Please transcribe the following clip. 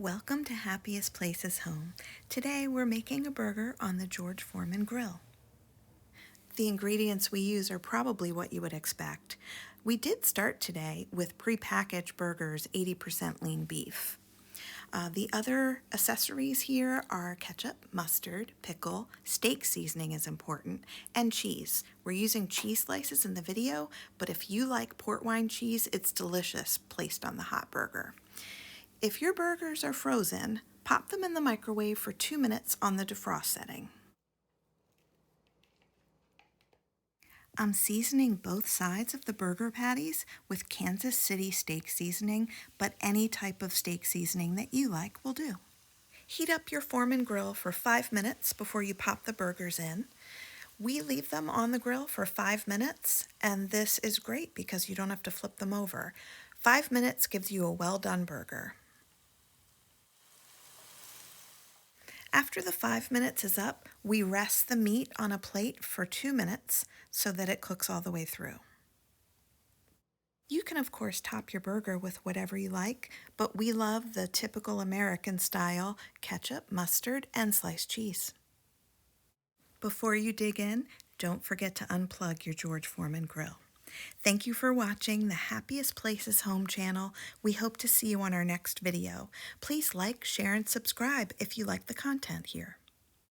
Welcome to Happiest Places Home. Today we're making a burger on the George Foreman grill. The ingredients we use are probably what you would expect. We did start today with prepackaged burgers, 80% lean beef. The other accessories here are ketchup, mustard, pickle, steak seasoning is important, and cheese. We're using cheese slices in the video, but if you like port wine cheese, it's delicious placed on the hot burger. If your burgers are frozen, pop them in the microwave for 2 minutes on the defrost setting. I'm seasoning both sides of the burger patties with Kansas City steak seasoning, but any type of steak seasoning that you like will do. Heat up your Foreman grill for 5 minutes before you pop the burgers in. We leave them on the grill for 5 minutes, and this is great because you don't have to flip them over. 5 minutes gives you a well-done burger. After the 5 minutes is up, we rest the meat on a plate for 2 minutes so that it cooks all the way through. You can of course top your burger with whatever you like, but we love the typical American style ketchup, mustard, and sliced cheese. Before you dig in, don't forget to unplug your George Foreman grill. Thank you for watching the Happiest Places Home channel. We hope to see you on our next video. Please like, share, and subscribe if you like the content here.